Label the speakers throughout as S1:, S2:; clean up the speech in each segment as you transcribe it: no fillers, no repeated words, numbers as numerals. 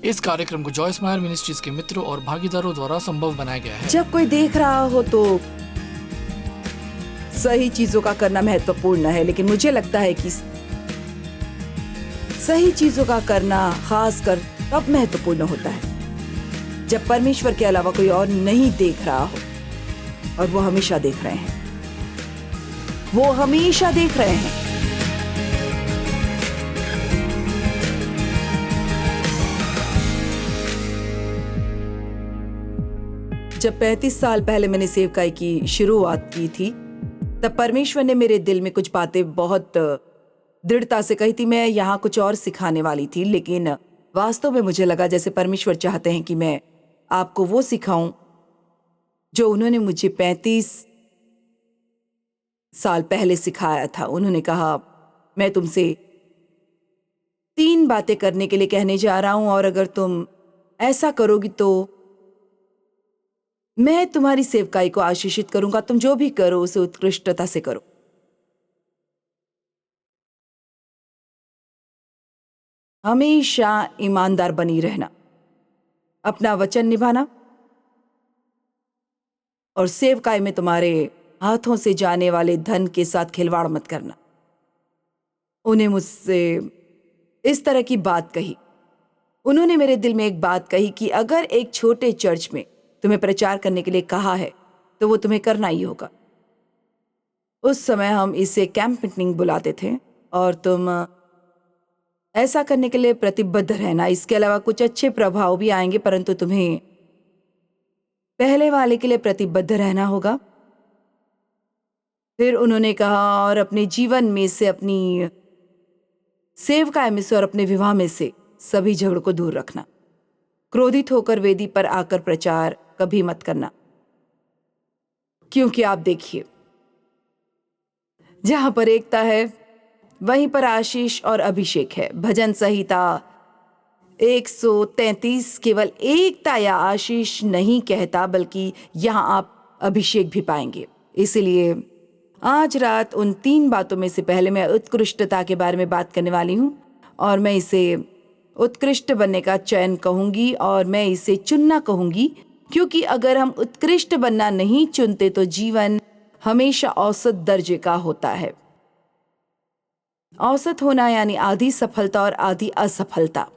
S1: इस कार्यक्रम को जॉय स्माइल मिनिस्ट्रीज के मित्रों और भागीदारों द्वारा संभव बनाया गया है।
S2: जब कोई देख रहा हो तो सही चीजों का करना महत्वपूर्ण है, लेकिन मुझे लगता है कि सही चीजों का करना खासकर तब महत्वपूर्ण होता है जब परमेश्वर के अलावा कोई और नहीं देख रहा हो, और वो हमेशा देख रहे हैं। वो हमेशा देख रहे हैं। जब 35 साल पहले मैंने सेवकाई की शुरुआत की थी, तब परमेश्वर ने मेरे दिल में कुछ बातें बहुत दृढ़ता से कही थी। मैं यहाँ कुछ और सिखाने वाली थी, लेकिन वास्तव में मुझे लगा जैसे परमेश्वर चाहते हैं कि मैं आपको वो सिखाऊं जो उन्होंने मुझे 35 साल पहले सिखाया था। उन्होंने कहा, मैं तुमसे 3 बातें करने के लिए कहने जा रहा हूं, और अगर तुम ऐसा करोगी तो मैं तुम्हारी सेवकाई को आशीषित करूंगा। तुम जो भी करो उसे उत्कृष्टता से करो। हमेशा ईमानदार बनी रहना, अपना वचन निभाना, और सेवकाई में तुम्हारे हाथों से जाने वाले धन के साथ खिलवाड़ मत करना। उन्हें मुझसे इस तरह की बात कही। उन्होंने मेरे दिल में एक बात कही कि अगर एक छोटे चर्च में तुम्हें प्रचार करने के लिए कहा है तो वो तुम्हें करना ही होगा। उस समय हम इसे कैंप मीटिंग बुलाते थे, और तुम ऐसा करने के लिए प्रतिबद्ध रहना। इसके अलावा कुछ अच्छे प्रभाव भी आएंगे, परंतु तुम्हें पहले वाले के लिए प्रतिबद्ध रहना होगा। फिर उन्होंने कहा, और अपने जीवन में से, अपनी सेवकाई में से और अपने विवाह में से सभी झगड़ों को दूर रखना। क्रोधित होकर वेदी पर आकर प्रचार कभी मत करना, क्योंकि आप देखिए, जहां पर एकता है वहीं पर आशीष और अभिषेक है। भजन संहिता 133 केवल एकता या आशीष नहीं कहता, बल्कि यहां आप अभिषेक भी पाएंगे। इसलिए आज रात उन 3 बातों में से पहले मैं उत्कृष्टता के बारे में बात करने वाली हूं, और मैं इसे उत्कृष्ट बनने का चयन कहूंगी, और मैं इसे चुनना कहूंगी, क्योंकि अगर हम उत्कृष्ट बनना नहीं चुनते तो जीवन हमेशा औसत दर्जे का होता है। औसत होना यानी आधी सफलता और आधी असफलता।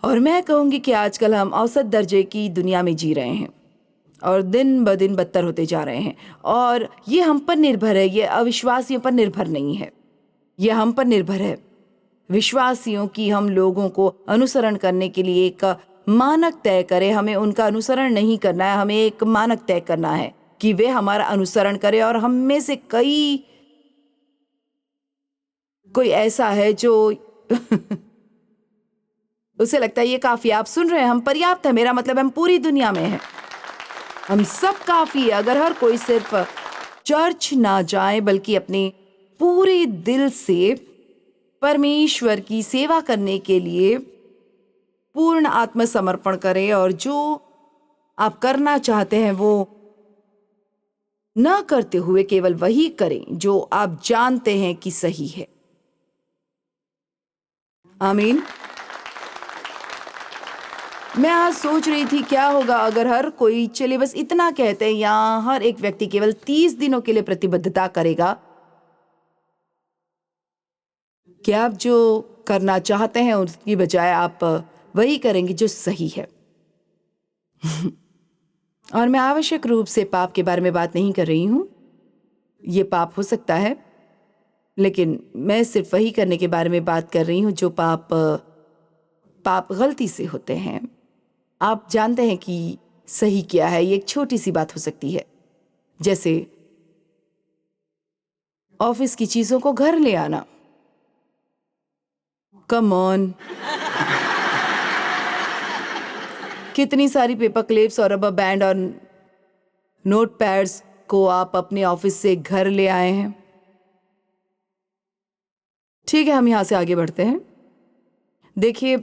S2: और मैं कहूंगी कि आजकल हम औसत दर्जे की दुनिया में जी रहे हैं, और दिन ब दिन बदतर होते जा रहे हैं। और ये हम पर निर्भर है, ये अविश्वासियों पर निर्भर नहीं है, ये हम पर निर्भर है। विश्वासियों की हम लोगों को अनुसरण करने के लिए एक मानक तय करें। हमें उनका अनुसरण नहीं करना है, हमें एक मानक तय करना है कि वे हमारा अनुसरण करें। और हम में से कोई ऐसा है जो उसे लगता है ये काफी, आप सुन रहे हैं, हम पर्याप्त है। मेरा मतलब हम पूरी दुनिया में हैं, हम सब काफी है। अगर हर कोई सिर्फ चर्च ना जाए बल्कि अपने पूरे दिल से परमेश्वर की सेवा करने के लिए पूर्ण आत्मसमर्पण करें, और जो आप करना चाहते हैं वो ना करते हुए केवल वही करें जो आप जानते हैं कि सही है। आमीन। मैं आज सोच रही थी क्या होगा अगर हर कोई, चलिए बस इतना कहते हैं, या हर एक व्यक्ति केवल 30 दिनों के लिए प्रतिबद्धता करेगा। क्या आप जो करना चाहते हैं उसकी बजाय आप वही करेंगे जो सही है। और मैं आवश्यक रूप से पाप के बारे में बात नहीं कर रही हूं। ये पाप हो सकता है, लेकिन मैं सिर्फ वही करने के बारे में बात कर रही हूं जो पाप गलती से होते हैं। आप जानते हैं कि सही क्या है। ये एक छोटी सी बात हो सकती है, जैसे ऑफिस की चीजों को घर ले आना। Come on. कितनी सारी पेपर क्लिप्स और रबर बैंड और नोट पैड्स को आप अपने ऑफिस से घर ले आए हैं। ठीक है, हम यहां से आगे बढ़ते हैं। देखिए,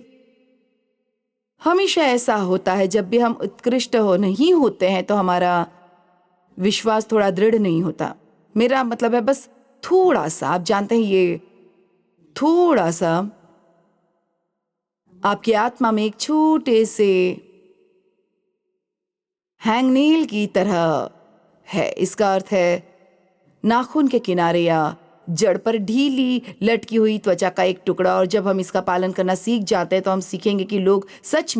S2: हमेशा ऐसा होता है जब भी हम उत्कृष्ट नहीं होते हैं तो हमारा विश्वास थोड़ा दृढ़ नहीं होता। मेरा मतलब है बस थोड़ा सा, आप जानते हैं, ये थोड़ा सा आपकी आत्मा में एक छोटे से हैंगनेल की तरह है। इसका अर्थ है नाखून के किनारे या जड़ पर ढीली लटकी हुई त्वचा का एक टुकड़ा। और जब हम इसका पालन करना सीख जाते हैं तो हम सीखेंगे कि लोग सच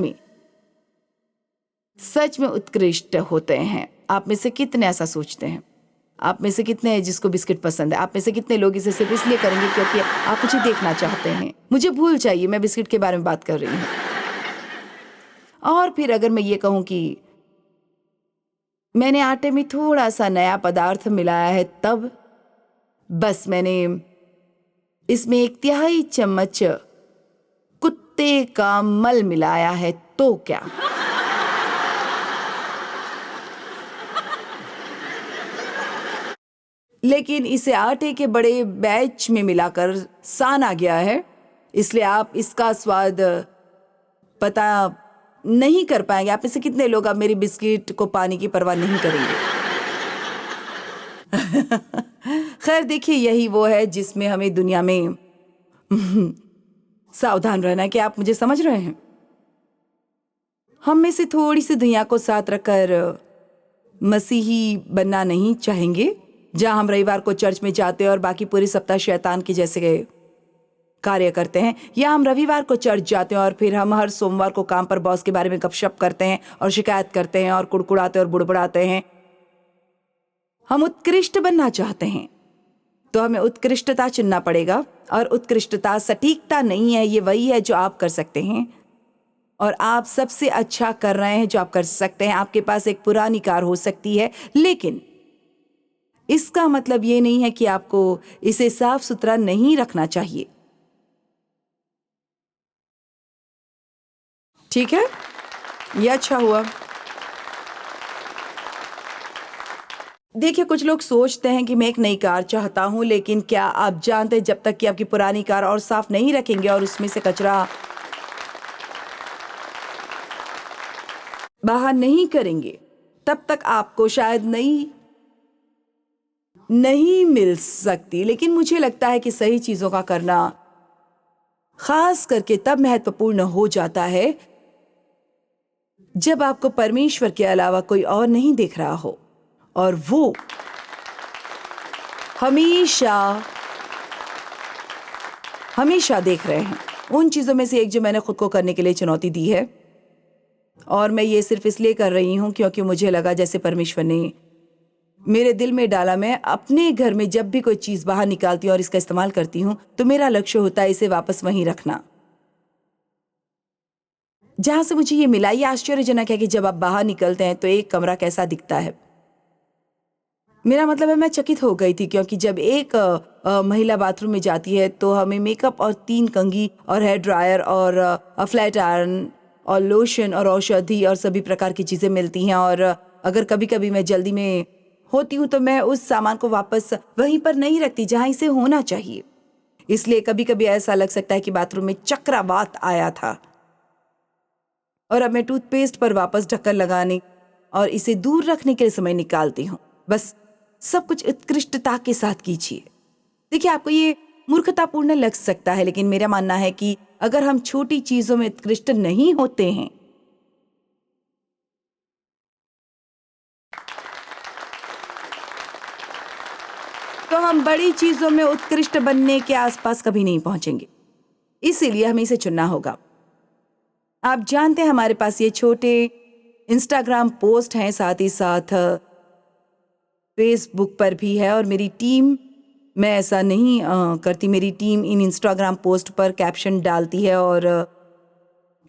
S2: में उत्कृष्ट होते हैं। आप में से कितने ऐसा सोचते हैं? आप में से कितने हैं जिसको बिस्किट पसंद है? आप में से कितने लोग इसे सिर्फ इसलिए करेंगे क्योंकि आप मुझे देखना चाहते हैं? मुझे भूल चाहिए, मैं बिस्किट के बारे में बात कर रही हूँ। और फिर अगर मैं ये कहूँ कि मैंने आटे में थोड़ा सा नया पदार्थ मिलाया है, तब बस मैंने इसमें 1/3 चम्मच कुत्ते का मल मिलाया है, तो क्या? लेकिन इसे आटे के बड़े बैच में मिलाकर साना गया है, इसलिए आप इसका स्वाद पता नहीं कर पाएंगे। आप में से कितने लोग अब मेरी बिस्किट को पानी की परवाह नहीं करेंगे? खैर देखिए, यही वो है जिसमें हमें दुनिया में सावधान रहना है। कि आप मुझे समझ रहे हैं? हम में से थोड़ी सी दुनिया को साथ रखकर मसीही बनना नहीं चाहेंगे, जहां हम रविवार को चर्च में जाते हैं और बाकी पूरे सप्ताह शैतान के जैसे कार्य करते हैं, या हम रविवार को चर्च जाते हैं और फिर हम हर सोमवार को काम पर बॉस के बारे में गपशप करते हैं और शिकायत करते हैं और कुड़कुड़ाते और बुड़बुड़ाते हैं। हम उत्कृष्ट बनना चाहते हैं तो हमें उत्कृष्टता चुनना पड़ेगा। और उत्कृष्टता सटीकता नहीं है, ये वही है जो आप कर सकते हैं और आप सबसे अच्छा कर रहे हैं जो आप कर सकते हैं। आपके पास एक पुरानी कार हो सकती है, लेकिन इसका मतलब ये नहीं है कि आपको इसे साफ सुथरा नहीं रखना चाहिए। ठीक है? ये अच्छा हुआ। देखिए, कुछ लोग सोचते हैं कि मैं एक नई कार चाहता हूं, लेकिन क्या आप जानते हैं जब तक कि आपकी पुरानी कार और साफ नहीं रखेंगे और उसमें से कचरा बाहर नहीं करेंगे, तब तक आपको शायद नहीं मिल सकती। लेकिन मुझे लगता है कि सही चीजों का करना खास करके तब महत्वपूर्ण हो जाता है जब आपको परमेश्वर के अलावा कोई और नहीं देख रहा हो और वो हमेशा देख रहे हैं। उन चीजों में से एक जो मैंने खुद को करने के लिए चुनौती दी है, और मैं ये सिर्फ इसलिए कर रही हूं क्योंकि मुझे लगा जैसे परमेश्वर ने मेरे दिल में डाला। मैं अपने घर में जब भी कोई चीज बाहर निकालती हूँ और इसका इस्तेमाल करती हूँ तो मेरा लक्ष्य होता है इसे वापस वहीं रखना जहां से मुझे ये मिला। ये आश्चर्यजनक है कि जब आप बाहर निकलते हैं तो एक कमरा कैसा दिखता है। मेरा मतलब है, मैं चकित हो गई थी क्योंकि जब एक महिला बाथरूम में जाती है तो हमें मेकअप और 3 कंघी और हेयर ड्रायर और फ्लैट आयरन और लोशन और औषधि और सभी प्रकार की चीजें मिलती हैं। और अगर कभी कभी मैं जल्दी में होती हूँ तो मैं उस सामान को वापस वहीं पर नहीं रखती जहां इसे होना चाहिए। इसलिए कभी कभी ऐसा लग सकता है कि बाथरूम में चक्रवात आया था। और अब मैं टूथपेस्ट पर वापस ढक्कन लगाने और इसे दूर रखने के लिए समय निकालती हूँ। बस सब कुछ उत्कृष्टता के साथ कीजिए। देखिए, आपको ये मूर्खतापूर्ण लग सकता है, लेकिन मेरा मानना है कि अगर हम छोटी चीजों में उत्कृष्ट नहीं होते हैं तो हम बड़ी चीजों में उत्कृष्ट बनने के आसपास कभी नहीं पहुंचेंगे। इसीलिए हमें इसे चुनना होगा। आप जानते हैं, हमारे पास ये छोटे इंस्टाग्राम पोस्ट हैं, साथ ही साथ फेसबुक पर भी है। और मेरी टीम, मैं ऐसा नहीं करती, मेरी टीम इन इंस्टाग्राम पोस्ट पर कैप्शन डालती है और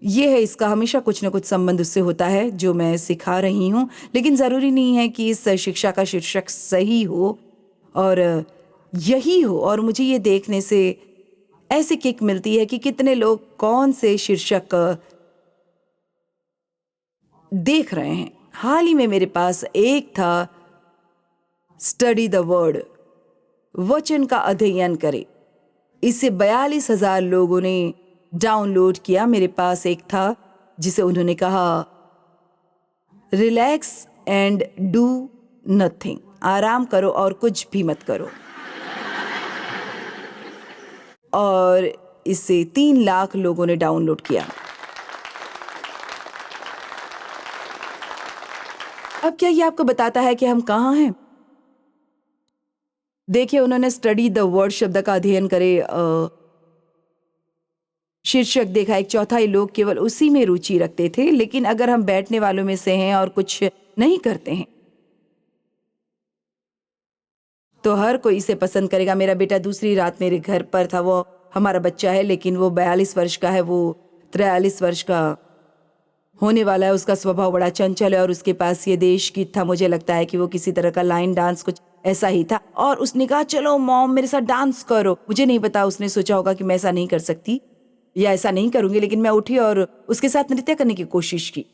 S2: ये है, इसका हमेशा कुछ न कुछ संबंध उससे होता है जो मैं सिखा रही हूँ। लेकिन ज़रूरी नहीं है कि इस शिक्षा का शीर्षक सही हो और यही हो। और मुझे ये देखने से ऐसी किक मिलती है कि कितने लोग कौन से शीर्षक देख रहे हैं। हाल ही में मेरे पास एक था, स्टडी द वर्ड, वचन का अध्ययन करें। इसे 42,000 लोगों ने डाउनलोड किया। मेरे पास एक था जिसे उन्होंने कहा, रिलैक्स एंड डू नथिंग, आराम करो और कुछ भी मत करो। और इसे 3 लाख लोगों ने डाउनलोड किया। अब क्या ये आपको बताता है कि हम कहाँ हैं? देखिए, उन्होंने स्टडी द वर्ड शब्द का अध्ययन करे शीर्षक देखा, एक चौथाई लोग केवल उसी में रुचि रखते थे। लेकिन अगर हम बैठने वालों में से हैं और कुछ नहीं करते हैं तो हर कोई इसे पसंद करेगा। मेरा बेटा दूसरी रात मेरे घर पर था, वो हमारा बच्चा है लेकिन वो 42 वर्ष का है, वो 43 वर्ष का होने वाला है। उसका स्वभाव बड़ा चंचल है और उसके पास ये देश गीत था। मुझे लगता है कि वो किसी तरह का लाइन डांस कुछ ऐसा ही था और उसने कहा चलो मॉम मेरे साथ डांस करो। मुझे नहीं पता उसने सोचा होगा कि मैं ऐसा नहीं कर सकती या ऐसा नहीं करूंगी, लेकिन मैं उठी और उसके साथ नृत्य करने की कोशिश की।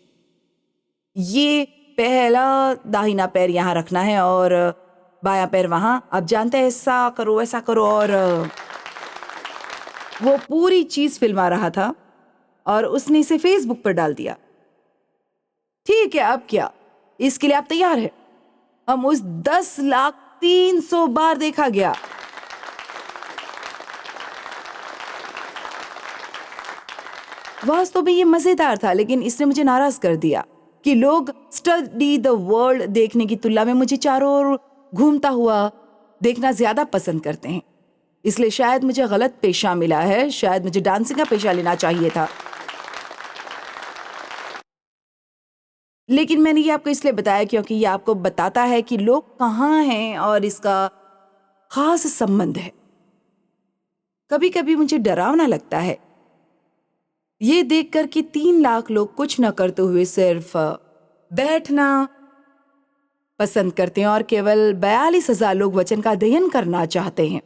S2: ये पहला दाहिना पैर यहाँ रखना है और बायां पैर वहां, आप जानते हैं ऐसा करो ऐसा करो। और वो पूरी चीज फिल्मा रहा था और उसने इसे फेसबुक पर डाल दिया। ठीक है, अब क्या, इसके लिए आप तैयार है? हम उस 10,03,000 बार देखा गया। वास्तव में ये मजेदार था, लेकिन इसने मुझे नाराज कर दिया कि लोग स्टडी द वर्ल्ड देखने की तुलना में मुझे चारों ओर घूमता हुआ देखना ज्यादा पसंद करते हैं। इसलिए शायद मुझे गलत पेशा मिला है, शायद मुझे डांसिंग का पेशा लेना चाहिए था। लेकिन मैंने ये आपको इसलिए बताया क्योंकि ये आपको बताता है कि लोग कहाँ हैं और इसका खास संबंध है। कभी कभी मुझे डरावना लगता है ये देखकर कि 3 लाख लोग कुछ न करते हुए सिर्फ बैठना पसंद करते हैं और केवल 42,000 लोग वचन का अध्ययन करना चाहते हैं।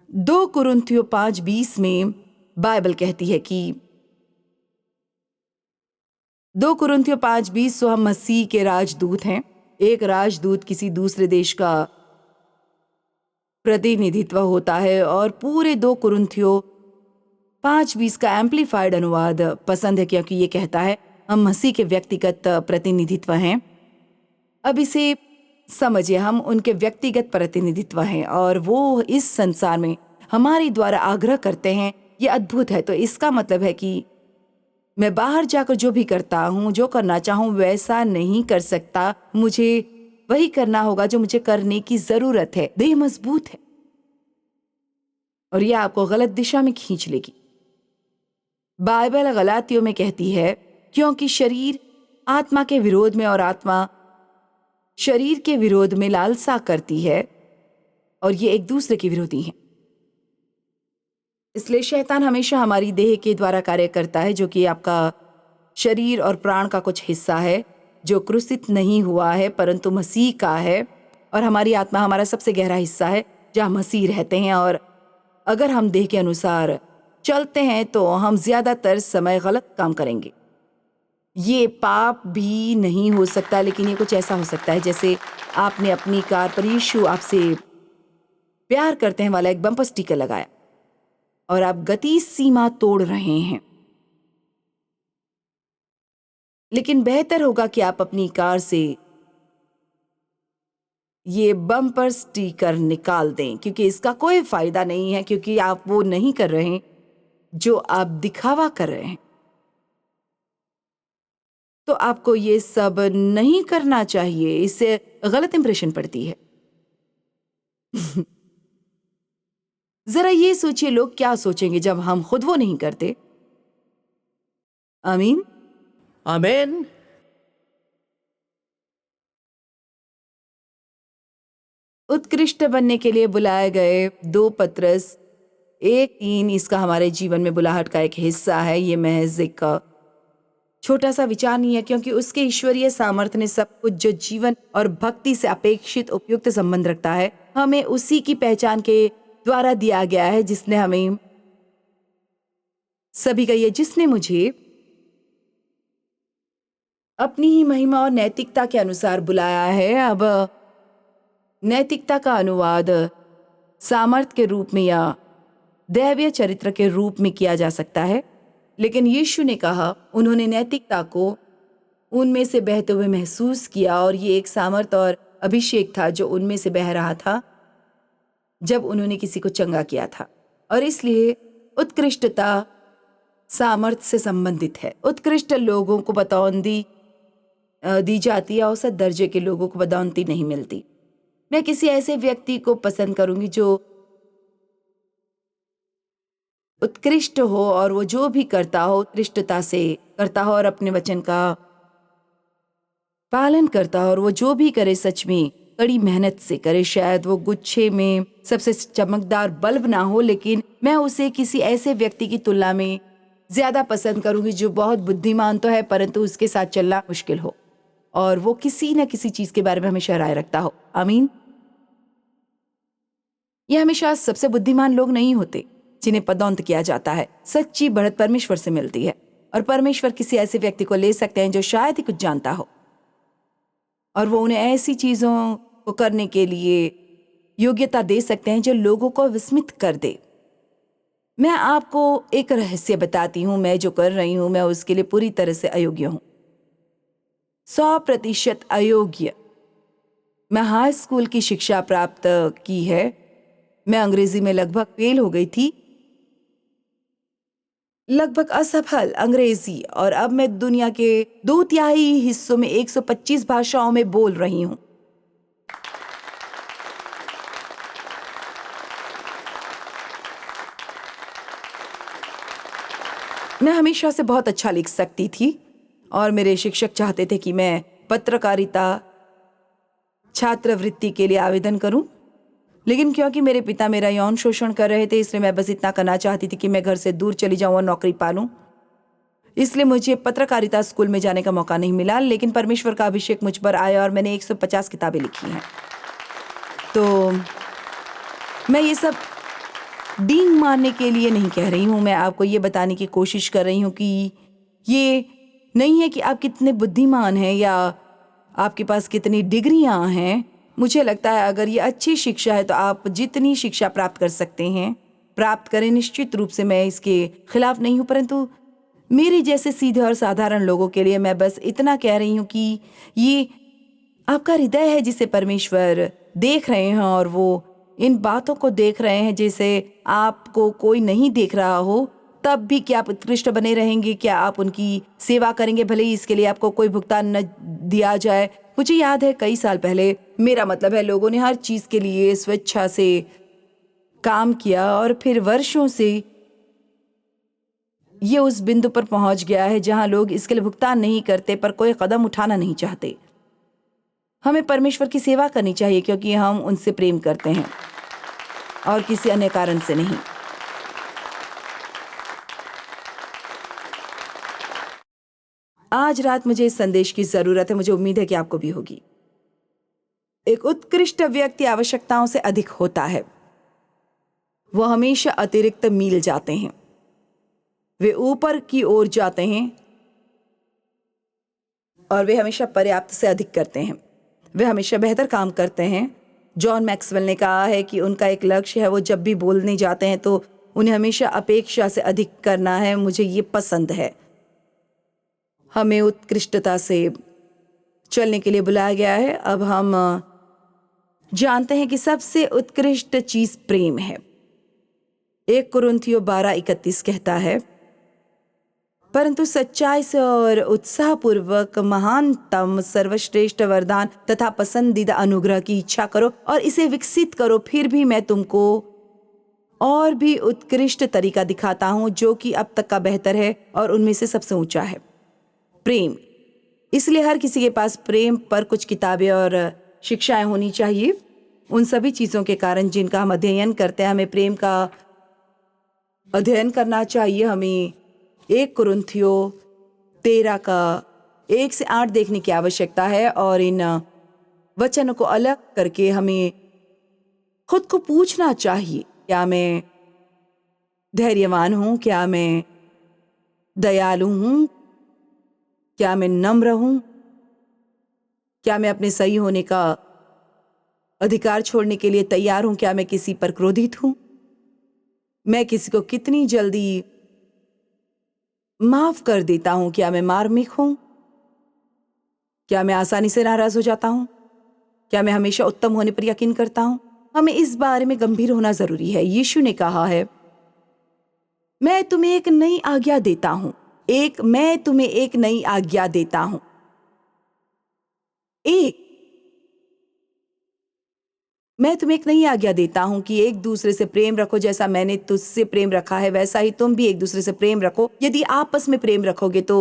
S2: 2 कुरिन्थियों 5:20 में बाइबल कहती है कि 2 कुरिन्थियों 5:20 सो हम मसीह के राजदूत हैं। एक राजदूत किसी दूसरे देश का प्रतिनिधित्व होता है और पूरे 2 कुरिन्थियों 5:20 का एम्प्लीफाइड अनुवाद पसंद है क्योंकि ये कहता है हम मसीह के व्यक्तिगत प्रतिनिधित्व हैं। अब इसे समझिए, हम उनके व्यक्तिगत प्रतिनिधित्व हैं और वो इस संसार में हमारे द्वारा आग्रह करते हैं। ये अद्भुत है। तो इसका मतलब है कि मैं बाहर जाकर जो भी करता हूँ, जो करना चाहूँ वैसा नहीं कर सकता। मुझे वही करना होगा जो मुझे करने की जरूरत है। देह मजबूत है और यह आपको गलत दिशा में खींच लेगी। बाइबल गलातियों में कहती है क्योंकि शरीर आत्मा के विरोध में और आत्मा शरीर के विरोध में लालसा करती है और ये एक दूसरे के विरोधी हैं। इसलिए शैतान हमेशा हमारी देह के द्वारा कार्य करता है, जो कि आपका शरीर और प्राण का कुछ हिस्सा है जो क्रूसित नहीं हुआ है परंतु मसीह का है। और हमारी आत्मा हमारा सबसे गहरा हिस्सा है जहाँ मसीह रहते हैं। और अगर हम देह के अनुसार चलते हैं तो हम ज्यादातर समय गलत काम करेंगे। ये पाप भी नहीं हो सकता, लेकिन ये कुछ ऐसा हो सकता है जैसे आपने अपनी कार पर यीशु आपसे प्यार करते हैं वाला एक बम्पर स्टिकर लगाया और आप गति सीमा तोड़ रहे हैं। लेकिन बेहतर होगा कि आप अपनी कार से ये बम्पर स्टिकर निकाल दें, क्योंकि इसका कोई फायदा नहीं है, क्योंकि आप वो नहीं कर रहे हैं जो आप दिखावा कर रहे हैं। तो आपको ये सब नहीं करना चाहिए, इससे गलत इंप्रेशन पड़ती है। जरा ये सोचिए लोग क्या सोचेंगे जब हम खुद वो नहीं करते। आमीन।
S3: आमेन।
S2: उत्कृष्ट बनने के लिए बुलाए गए 2 पत्रस 1:3 इसका हमारे जीवन में बुलाहट का एक हिस्सा है। ये महज एक छोटा सा विचार नहीं है, क्योंकि उसके ईश्वरीय सामर्थ्य ने सब कुछ जो जीवन और भक्ति से अपेक्षित उपयुक्त संबंध रखता है हमें उसी की पहचान के द्वारा दिया गया है, जिसने हमें सभी का ये जिसने मुझे अपनी ही महिमा और नैतिकता के अनुसार बुलाया है। अब नैतिकता का अनुवाद सामर्थ्य के रूप में या दैवीय चरित्र के रूप में किया जा सकता है, लेकिन यीशु ने कहा उन्होंने नैतिकता को उनमें से बहते हुए महसूस किया और ये एक सामर्थ्य और अभिषेक था जो उनमें से बह रहा था जब उन्होंने किसी को चंगा किया था। और इसलिए उत्कृष्टता सामर्थ्य से संबंधित है। उत्कृष्ट लोगों को पतौंदी दी जाती है, औसत दर्जे के लोगों को पदोन्नति नहीं मिलती। मैं किसी ऐसे व्यक्ति को पसंद करूंगी जो उत्कृष्ट हो और वो जो भी करता हो उत्कृष्टता से करता हो और अपने वचन का पालन करता हो, और वो जो भी करे सच में कड़ी मेहनत से करे। शायद वो गुच्छे में सबसे चमकदार बल्ब ना हो, लेकिन मैं उसे किसी ऐसे व्यक्ति की तुलना में ज्यादा पसंद करूंगी जो बहुत बुद्धिमान तो है परंतु उसके साथ चलना मुश्किल हो और वो किसी न किसी चीज के बारे में हमेशा राय रखता हो। आमीन। ये हमेशा सबसे बुद्धिमान लोग नहीं होते जिन्हें पदोन्नत किया जाता है। सच्ची बढ़त परमेश्वर से मिलती है और परमेश्वर किसी ऐसे व्यक्ति को ले सकते हैं जो शायद ही कुछ जानता हो और वो उन्हें ऐसी चीजों को करने के लिए योग्यता दे सकते हैं जो लोगों को विस्मित कर दे। मैं आपको एक रहस्य बताती हूं, मैं जो कर रही हूं मैं उसके लिए पूरी तरह से अयोग्य हूं, 100% अयोग्य। मैं हाई स्कूल की शिक्षा प्राप्त की है, मैं अंग्रेजी में लगभग फेल हो गई थी, लगभग असफल अंग्रेजी, और अब मैं दुनिया के 2/3 हिस्सों में 125 भाषाओं में बोल रही हूं। मैं हमेशा से बहुत अच्छा लिख सकती थी और मेरे शिक्षक चाहते थे कि मैं पत्रकारिता छात्रवृत्ति के लिए आवेदन करूं, लेकिन क्योंकि मेरे पिता मेरा यौन शोषण कर रहे थे इसलिए मैं बस इतना करना चाहती थी कि मैं घर से दूर चली जाऊं और नौकरी पालूं। इसलिए मुझे पत्रकारिता स्कूल में जाने का मौका नहीं मिला, लेकिन परमेश्वर का अभिषेक मुझ पर आया और मैंने 150 किताबें लिखी हैं। तो मैं ये सब डींग मारने के लिए नहीं कह रही हूँ, मैं आपको ये बताने की कोशिश कर रही हूँ कि ये नहीं है कि आप कितने बुद्धिमान हैं या आपके पास कितनी डिग्रियां हैं। मुझे लगता है अगर ये अच्छी शिक्षा है तो आप जितनी शिक्षा प्राप्त कर सकते हैं प्राप्त करें। निश्चित रूप से मैं इसके खिलाफ नहीं हूँ, परंतु मेरे जैसे सीधे और साधारण लोगों के लिए मैं बस इतना कह रही हूँ कि ये आपका हृदय है जिसे परमेश्वर देख रहे हैं और वो इन बातों को देख रहे हैं जैसे आपको कोई नहीं देख रहा हो। तब भी क्या आप उत्कृष्ट बने रहेंगे? क्या आप उनकी सेवा करेंगे भले ही इसके लिए आपको कोई भुगतान न दिया जाए? मुझे याद है कई साल पहले, मेरा मतलब है लोगों ने हर चीज के लिए स्वेच्छा से काम किया और फिर वर्षों से ये उस बिंदु पर पहुंच गया है जहां लोग इसके लिए भुगतान नहीं करते पर कोई कदम उठाना नहीं चाहते। हमें परमेश्वर की सेवा करनी चाहिए क्योंकि हम उनसे प्रेम करते हैं और किसी अन्य कारण से नहीं। आज रात मुझे इस संदेश की जरूरत है, मुझे उम्मीद है कि आपको भी होगी। एक उत्कृष्ट व्यक्ति आवश्यकताओं से अधिक होता है, वो हमेशा अतिरिक्त मील जाते हैं, वे ऊपर की ओर जाते हैं और वे हमेशा पर्याप्त से अधिक करते हैं, वे हमेशा बेहतर काम करते हैं। जॉन मैक्सवेल ने कहा है कि उनका एक लक्ष्य है, वो जब भी बोलने जाते हैं तो उन्हें हमेशा अपेक्षा से अधिक करना है। मुझे ये पसंद है। हमें उत्कृष्टता से चलने के लिए बुलाया गया है। अब हम जानते हैं कि सबसे उत्कृष्ट चीज प्रेम है। 1 कुरिन्थियों 12:31 कहता है, परंतु सच्चाई से और उत्साहपूर्वक महानतम सर्वश्रेष्ठ वरदान तथा पसंदीदा अनुग्रह की इच्छा करो और इसे विकसित करो। फिर भी मैं तुमको और भी उत्कृष्ट तरीका दिखाता हूं जो कि अब तक का बेहतर है और उनमें से सबसे ऊंचा है, प्रेम। इसलिए हर किसी के पास प्रेम पर कुछ किताबें और शिक्षाएं होनी चाहिए। उन सभी चीजों के कारण जिनका हम अध्ययन करते हैं, हमें प्रेम का अध्ययन करना चाहिए। हमें 1 कुरिन्थियों 13 का 1 से 8 देखने की आवश्यकता है और इन वचनों को अलग करके हमें खुद को पूछना चाहिए, क्या मैं धैर्यवान हूं? क्या मैं दयालु हूं? क्या मैं नम्र हूं? क्या मैं अपने सही होने का अधिकार छोड़ने के लिए तैयार हूं? क्या मैं किसी पर क्रोधित हूं? मैं किसी को कितनी जल्दी माफ कर देता हूं? क्या मैं मार्मिक हूं? क्या मैं आसानी से नाराज हो जाता हूं? क्या मैं हमेशा उत्तम होने पर यकीन करता हूं? हमें इस बारे में गंभीर होना जरूरी है। यीशु ने कहा है, मैं तुम्हें एक नई आज्ञा देता हूं, मैं तुम्हें एक नई आज्ञा देता हूं। एक मैं तुम्हें एक नई आज्ञा देता हूं कि एक दूसरे से प्रेम रखो, जैसा मैंने तुझसे प्रेम रखा है वैसा ही तुम भी एक दूसरे से प्रेम रखो। यदि आपस में प्रेम रखोगे तो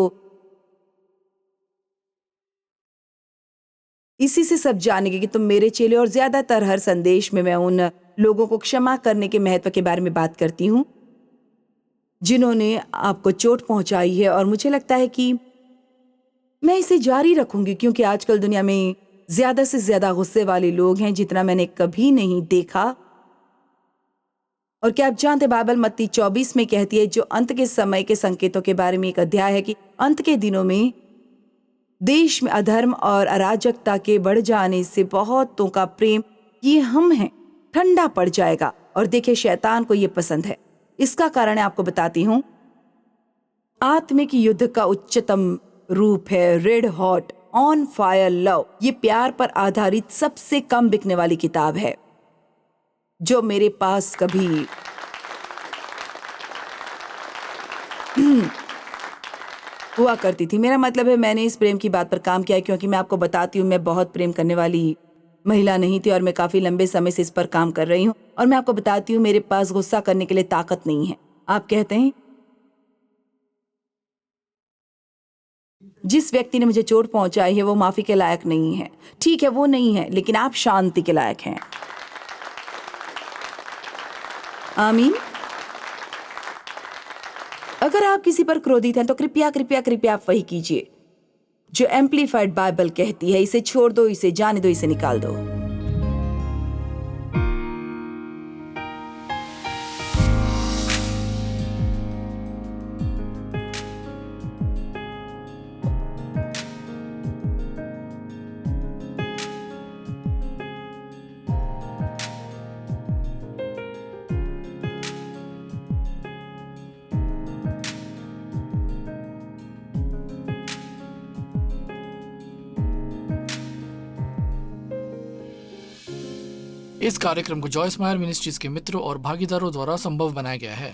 S2: इसी से सब जानेंगे कि तुम मेरे चेले। और ज्यादातर हर संदेश में मैं उन लोगों को क्षमा करने के महत्व के बारे में बात करती हूँ जिन्होंने आपको चोट पहुंचाई है। और मुझे लगता है कि मैं इसे जारी रखूंगी, क्योंकि आजकल दुनिया में ज्यादा से ज्यादा गुस्से वाले लोग हैं जितना मैंने कभी नहीं देखा। और क्या आप जानते, बाइबल मत्ती 24 में कहती है, जो अंत के समय के संकेतों के बारे में एक अध्याय है, कि अंत के दिनों में देश में अधर्म और अराजकता के बढ़ जाने से बहुतों का प्रेम, ये हम हैं, ठंडा पड़ जाएगा। और देखिए, शैतान को ये पसंद है। इसका कारण है, आपको बताती हूं, आत्मिक युद्ध का उच्चतम रूप है red hot on fire love. ये प्यार पर आधारित सबसे कम बिकने वाली किताब है जो मेरे पास कभी हुआ करती थी। मेरा मतलब है, मैंने इस प्रेम की बात पर काम किया, क्योंकि मैं आपको बताती हूँ, मैं बहुत प्रेम करने वाली महिला नहीं थी और मैं काफी लंबे समय से इस पर काम कर रही हूँ। और मैं आपको बताती हूँ, मेरे पास गुस्सा करने के लिए ताकत नहीं है। आप कहते हैं जिस व्यक्ति ने मुझे चोट पहुंचाई है वो माफी के लायक नहीं है। ठीक है, वो नहीं है, लेकिन आप शांति के लायक हैं। आमीन। अगर आप किसी पर क्रोधित हैं तो कृपया कृपया कृपया आप वही कीजिए जो एम्प्लीफाइड बाइबल कहती है, इसे छोड़ दो, इसे जाने दो, इसे निकाल दो।
S1: इस कार्यक्रम को जॉयस मायर मिनिस्ट्रीज के मित्रों और भागीदारों द्वारा संभव बनाया गया है।